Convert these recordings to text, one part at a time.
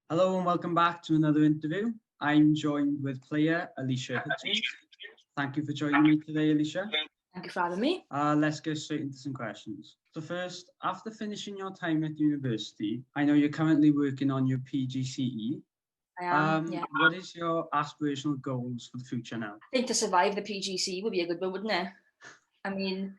Hello and welcome back to another interview. I'm joined with player Alysha Hitchings. Thank you for joining me today, Alysha. Thank you for having me. Let's get straight into some questions. So first, after finishing your time at university, I know you're currently working on your PGCE. I am, yeah. What is your aspirational goals for the future now? I think to survive the PGC would be a good one, wouldn't it? I mean,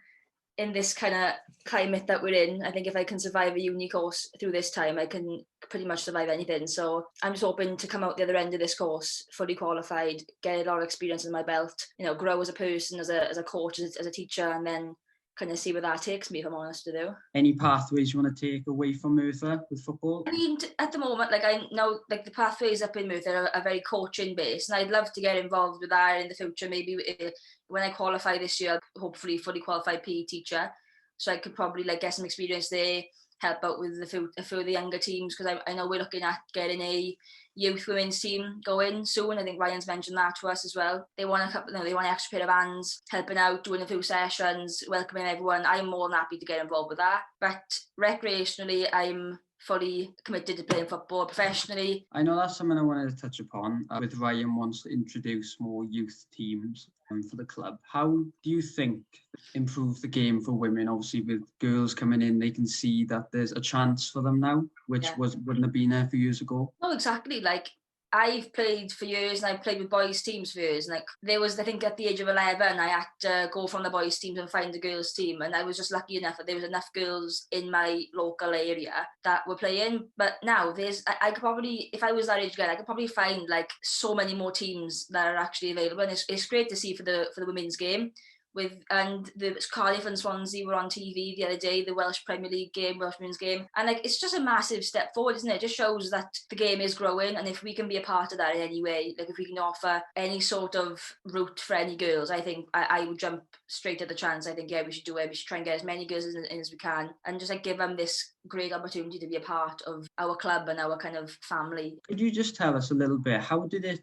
in this kind of climate that we're in, I think if I can survive a uni course through this time, I can pretty much survive anything. So I'm just hoping to come out the other end of this course fully qualified, get a lot of experience in my belt, grow as a person, as a coach, as a teacher, and then kind of see where that takes me, if I'm honest with you. Any pathways you want to take away from Merthyr with football? I mean, at the moment, I know the pathways up in Merthyr are very coaching based, and I'd love to get involved with that in the future. Maybe when I qualify this year, hopefully fully qualified PE teacher, so I could probably get some experience there, help out with the younger teams, because I know we're looking at getting a youth women's team going soon. I think Ryan's mentioned that to us as well. They want they want an extra pair of hands, helping out, doing a few sessions, welcoming everyone. I'm more than happy to get involved with that. But recreationally, I'm fully committed to playing football professionally. I know that's something I wanted to touch upon. With Ryan wants to introduce more youth teams for the club. How do you think improve the game for women? Obviously, with girls coming in, they can see that there's a chance for them now, which wouldn't have been there a few years ago. No, exactly. I've played for years, and I've played with boys' teams for years. And there was, I think, at the age of 11, I had to go from the boys' teams and find a girls' team. And I was just lucky enough that there was enough girls in my local area that were playing. But now I could probably, if I was that age again, I could probably find so many more teams that are actually available. And it's great to see for the women's game. And the Cardiff and Swansea were on TV the other day, the Welsh Premier League game, Welsh Women's game, and it's just a massive step forward, isn't it? It just shows that the game is growing, and if we can be a part of that in any way, if we can offer any sort of route for any girls, I think I would jump straight at the chance. I think we should do it. We should try and get as many girls in as we can, and just give them this great opportunity to be a part of our club and our kind of family. Could you just tell us a little bit, how did it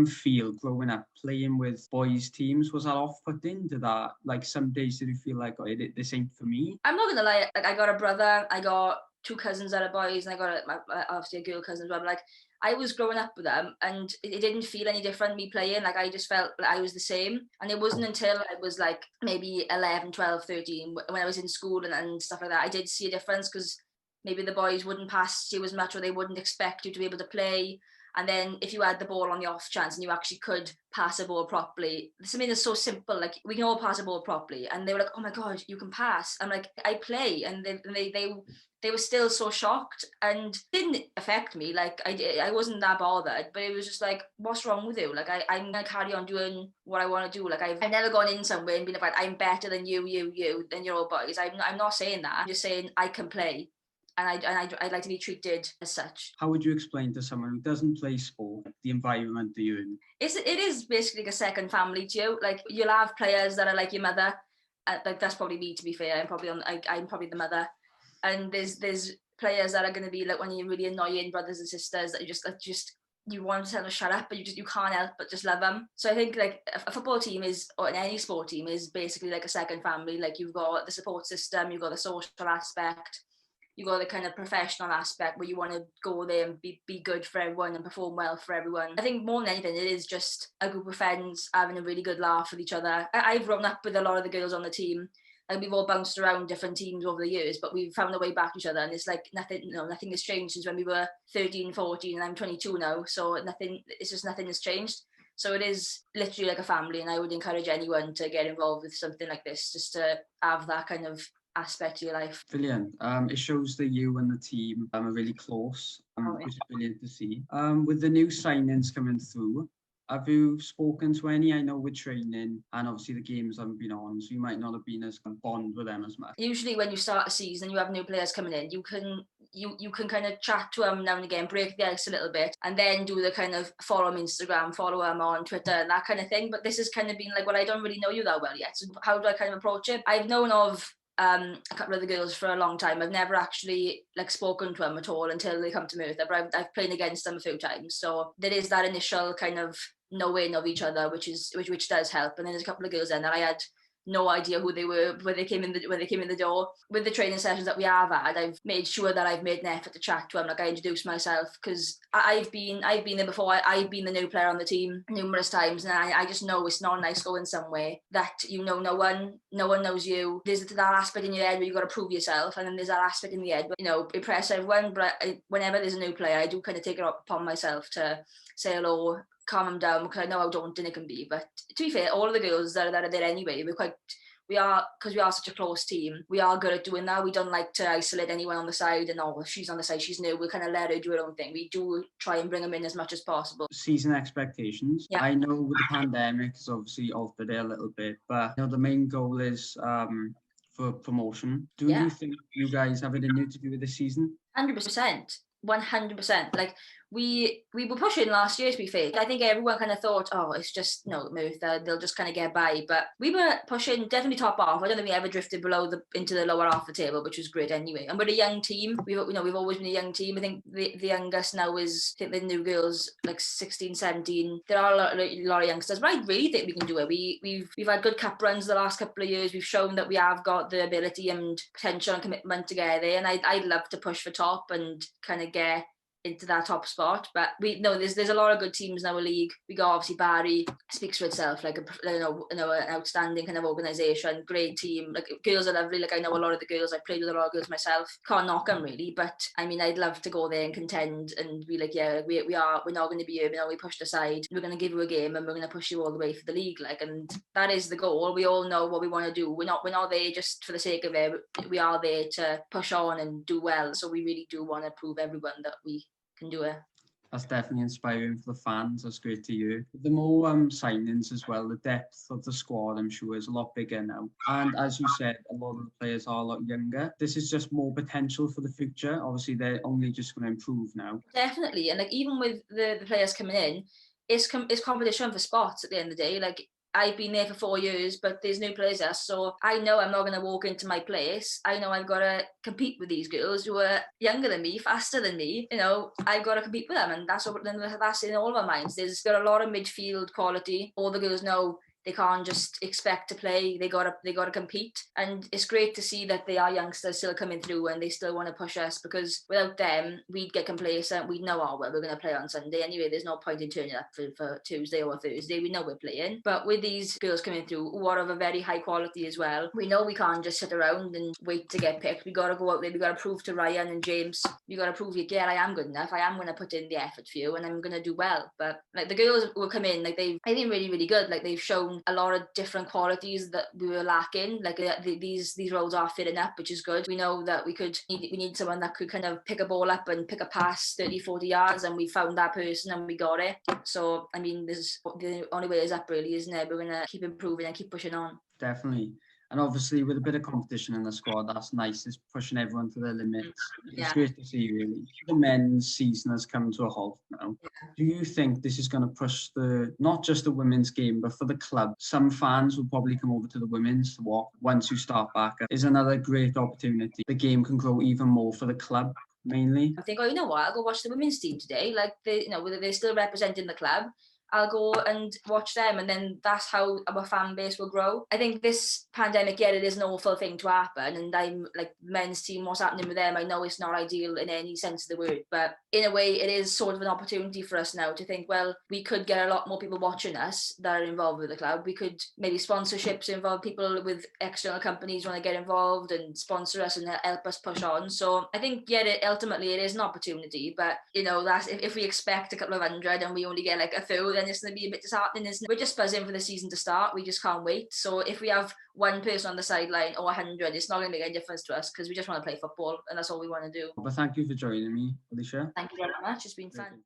feel growing up playing with boys teams? Was that off-putting? Did that, some days did you feel like, oh, this ain't for me? I'm not gonna lie, I got a brother, I got two cousins that are boys, and I got obviously a girl cousin as well. But I was growing up with them, and it didn't feel any different me playing. I just felt like I was the same. And it wasn't until I was maybe 11, 12, 13, when I was in school and stuff like that, I did see a difference, because maybe the boys wouldn't pass you as much, or they wouldn't expect you to be able to play. And then if you had the ball on the off chance and you actually could pass a ball properly, something that's so simple, we can all pass a ball properly. And they were like, oh my God, you can pass. I'm like, I play. And they were still so shocked, and it didn't affect me. I wasn't that bothered, but it was just what's wrong with you? I'm going to carry on doing what I want to do. I've never gone in somewhere and been like, I'm better than you, than your old boys. I'm not saying that. I'm just saying I can play. And I'd like to be treated as such. How would you explain to someone who doesn't play sport the environment that you're in? It is basically a second family to you. You'll have players that are like your mother. That's probably me, to be fair. I'm probably the mother. And there's players that are going to be when you're really annoying brothers and sisters that you just you want to tell them to shut up, but you can't help but just love them. So I think a football team or any sport team is basically a second family. You've got the support system, you've got the social aspect, you got the kind of professional aspect where you want to go there and be good for everyone and perform well for everyone. I think more than anything, it is just a group of friends having a really good laugh with each other. I've grown up with a lot of the girls on the team, and we've all bounced around different teams over the years, but we've found a way back to each other. And it's nothing has changed since when we were 13, 14, and I'm 22 now. So nothing has changed. So it is literally like a family, and I would encourage anyone to get involved with something like this, just to have that kind of aspect of your life. Brilliant. It shows that you and the team are really close, which is brilliant to see. With the new signings coming through, have you spoken to any? I know with training and obviously the games haven't been on, so you might not have been as bond with them as much. Usually when you start a season, you have new players coming in, you can kind of chat to them now and again, break the ice a little bit, and then do the kind of follow them Instagram, follow them on Twitter, and that kind of thing. But this has kind of been well, I don't really know you that well yet, so how do I kind of approach it? I've known of a couple of the girls for a long time. I've never actually spoken to them at all until they come to Merthyr, but I've played against them a few times, so there is that initial kind of knowing of each other, which does help. And then there's a couple of girls then that I had no idea who they were when they came in the door. With the training sessions that we have had, I've made sure that I've made an effort to chat to them. Like, I introduced myself, because I've been there before. I've been the new player on the team numerous times, and I just know it's not nice going somewhere that no one knows you. There's that aspect in your head where you got to prove yourself, and then there's that aspect in the head where, impress everyone. But whenever there's a new player, I do kind of take it upon myself to say hello, calm them down, because I know how daunting it can be. But to be fair, all of the girls that are there anyway, because we are such a close team, we are good at doing that. We don't like to isolate anyone on the side and, oh, she's on the side, she's new, we kind of let her do her own thing. We do try and bring them in as much as possible. Season expectations. Yeah. I know with the pandemic it's obviously altered it a little bit, but the main goal is for promotion. Do you think you guys have it in you to do with this season? 100%. 100%. Like, we were pushing last year, to be fair. I think everyone kind of thought, oh, it's just Merthyr, they'll just kind of get by. But we were pushing definitely top half. I don't think we ever drifted into the lower half of the table, which was great anyway. And we're a young team. We've always been a young team. I think the youngest now is, I think the new girls like 16, 17. There are a lot of youngsters, but I really think we can do it. We've had good cup runs the last couple of years. We've shown that we have got the ability and potential and commitment to get there. And I'd love to push for top and kind of get into that top spot. But there's a lot of good teams in our league. We got obviously Barry, speaks for itself, like an outstanding kind of organisation, great team. Like, girls are lovely. Like, I know a lot of the girls. I've played with a lot of girls myself. Can't knock them really, but I mean, I'd love to go there and contend and be like, we're not going to be here. We pushed aside. We're going to give you a game and we're going to push you all the way for the league. Like, and that is the goal. We all know what we want to do. We're not there just for the sake of it. We are there to push on and do well. So we really do want to prove everyone that we can do it. That's definitely inspiring for the fans. That's great to hear. The more signings as well, the depth of the squad, I'm sure, is a lot bigger now. And as you said, a lot of the players are a lot younger. This is just more potential for the future. Obviously, they're only just going to improve now. Definitely. And like, even with the players coming in, it's competition for spots at the end of the day. Like, I've been there for 4 years, but there's new players there. So I know I'm not going to walk into my place. I know I've got to compete with these girls who are younger than me, faster than me. I've got to compete with them. And that's in all of our minds. There's got a lot of midfield quality. All the girls know they can't just expect to play. They gotta compete. And it's great to see that they are youngsters still coming through and they still want to push us, because without them, we'd get complacent. We'd know, we're going to play on Sunday anyway. There's no point in turning up for Tuesday or Thursday. We know we're playing. But with these girls coming through, who are of a very high quality as well, we know we can't just sit around and wait to get picked. We got to go out there. We got to prove to Ryan and James. We got to prove, I am good enough. I am going to put in the effort for you and I'm going to do well. But like, the girls who come in, like, they've been really, really good. Like, they've shown a lot of different qualities that we were lacking. Like, these roles are filling up, which is good. We know that we need someone that could kind of pick a ball up and pick a pass 30-40 yards, and we found that person and we got it. So I mean, the only way is up, really, isn't it? We're gonna keep improving and keep pushing on. Definitely. And obviously, with a bit of competition in the squad, that's nice. It's pushing everyone to their limits. It's great to see, really. The men's season has come to a halt now. Do you think this is going to push not just the women's game, but for the club? Some fans will probably come over to the women's to watch once you start back. Is another great opportunity. The game can grow even more for the club, mainly. I think, you know what? I'll go watch the women's team today. Like, whether they're still representing the club, I'll go and watch them, and then that's how our fan base will grow. I think this pandemic, it is an awful thing to happen, and I'm like, men's team, what's happening with them, I know it's not ideal in any sense of the word, but in a way it is sort of an opportunity for us now to think, well, we could get a lot more people watching us that are involved with the club. We could maybe sponsorships involve people with external companies want to get involved and sponsor us and help us push on. So I think, ultimately it is an opportunity, but that's if we expect a couple of hundred and we only get like a few, then it's going to be a bit disheartening, isn't it? We're just buzzing for the season to start. We just can't wait. So if we have one person on the sideline or 100, it's not going to make any difference to us, because we just want to play football and that's all we want to do. But thank you for joining me, Alysha. Thank you very much. It's been fun.